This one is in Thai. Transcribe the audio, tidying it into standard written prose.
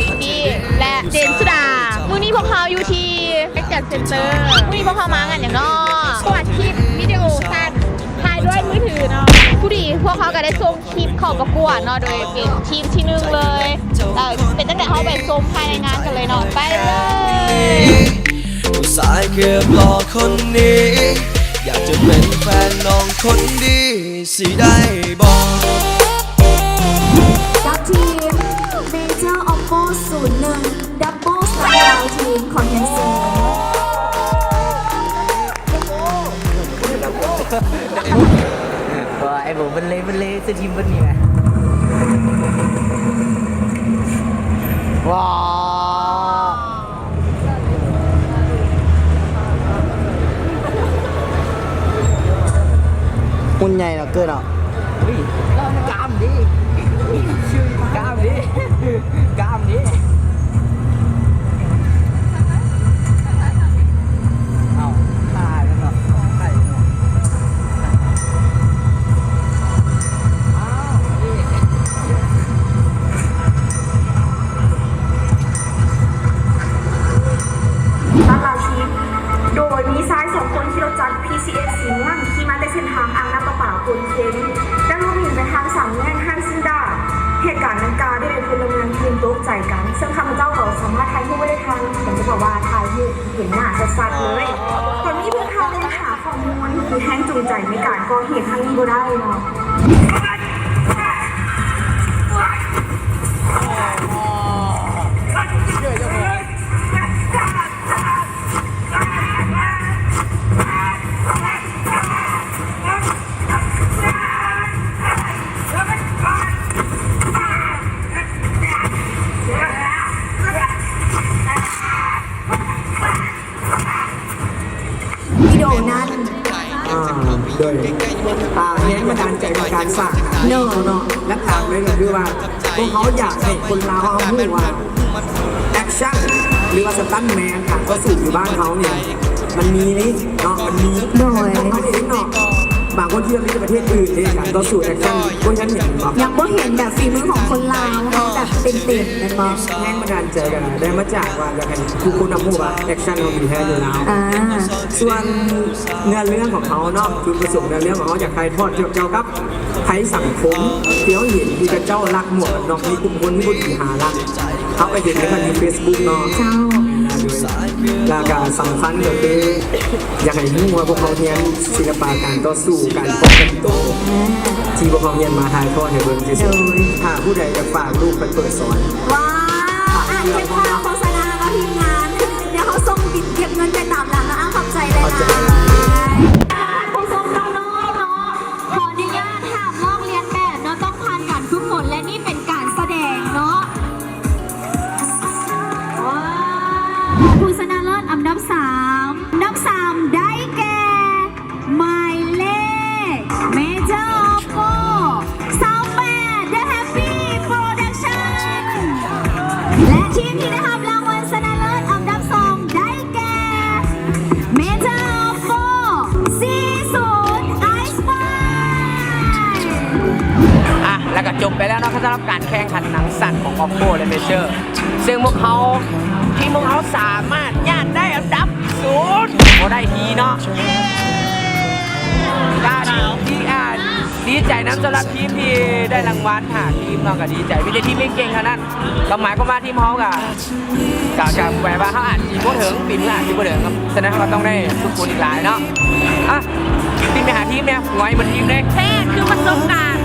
อินดี้และเจนสุดามื้อนี้พวกเขาอยู่ที่แอคแจ็คเซ็นเตอร์มื้อนี้พวกเขามากันอย่างนอกสวัสดีคลิปวิดีโอสั้นถ่ายด้วยมือถือเนาะผู้ดีพวกเขาก็ได้ส่งคลิปเข้าประกวดเนาะโดยเป็นทีมที่1เลยเป็นตั้งแต่เขาไปชมภายในงานกันเลยเนาะไปเลยผู้ชายเกือบหล่อคนนี้อยากจะเป็นแฟนน้องคนดีสิได้บอกกับทีม Major Oppo 01 Double Style ทีมขอเรียนเสริมไอ้ผมมันเลยจะทีมมันนี่ไงว้าหุ่นใหญ่เหลือเกินอ่ะกล้ามดิกล้ามดิกล้ามดิเอาตายแล้วเนาะตายเนาะตลาดชีพโดยมีชาย2 คนที่รถจักร PCX สีม่วงขี่มาในเส้นทางอ่างน้ำประปาคนเค้นและรวมถึงไปทาง3 แยกห้างซินดาเหตุการณ์ดังกล่าวได้เป็นพลเมืองทีมตกใจกันซึ่งข้าพเจ้าก็สามารถถ่ายรูปไว้ได้ทันผมจะบอกว่าถ่ายรูปเห็นหน้าชัดๆเลยตอนนี้เพื่อนเขาต้องหาข้อมูลคือแท้งจูงใจในการก่อเหตุครั้งนี้ก็ได้เนาะวิดีโอนั้นโดยแรงบันดาลใจในการสร้างเนาะและตามเลยก็คือว่าพวกเขาอยากให้คนลาวเขาพูดว่าแอคชั่นหรือว่าสตันแมนการก็สูอยู่บ้านเขาเนี่ยมันมีนี่เนาะมันมีโดยเขาเองเนาะบางคนที่ไปประเทศอื่นเนี่ยการต่อสู้แอคชั่นพวกฉันเห็นแบบยังบ่เห็นแบบฝีมือของคนลาวแบบเต็มๆนั่นมั้งแรงบันดาลใจกันได้มาจากว่าอยากให้ทุกคนพูดว่าแอคชั่นเขามีแท้อยู่แล้วส่วนเนื้อเรื่องของเขาเนาะจุดประสงค์เนื้อเรื่องของเขาอยากใครทอดเกี่ยวกับไทยสังคมเที่ยวเห็นที่กระเจ้ารักหมวกน้องมีกลุ่มคนที่บุญหารักเขาไปเห็นในเฟซบุ๊กเนาะเจ้าแล้วก็สำคัญก็คืออยากให้รู้ว่าพวกเขาเรียนศิลปะการต่อสู้การป้องกันตัวที่พวกเขาเรียนมาถ่ายทอดให้เบิ่งที่สุดถ้าผู้ใดจะฝากลูกไปเปิดสอนว้าวอ่านเก็บภาพโฆษณาแล้วทีมงานเดี๋ยวเขาส่งบิดเก็บเงินไปตามหลังนะขอบใจเลยนะผู้ชมน้องๆเนาะขออนุญาตห้ามลอกเลียนแบบเนาะต้องผ่านการฝึกฝนและนี่เป็นการแสดงเนาะผู้ชนะเลิศอันดับ3ได้แก่หมายเลข Major Oppo 28 The Happy Production และทีมที่ได้รับรางวัลชนะเลิศอันดับ2ได้แก่ Major Oppo 40 Ice Spy แล้วก็จบไปแล้วนะสำหรับการแข่งขันหนังสั้นของ Oppo และ Major ซึ่งพวกเขาสามารถย่านได้อันดับ0เขาได้ทีเนาะดีใจน้ำสำหรับทีมที่ได้รางวัลทีมเราก็ดีใจไม่ได้ทีมไม่เก่งเท่านั้นก็หมายก็มาทีมเขากับแปลว่าเขาอาจทีมก็ถึงปีนี้อาจทีมก็ถึงครับฉะนั้นเขาต้องได้ทุกคนอีกหลายเนาะทีมไปหาทีมเนี่ยไว้บนทีมเลยแท้คือประสบการณ์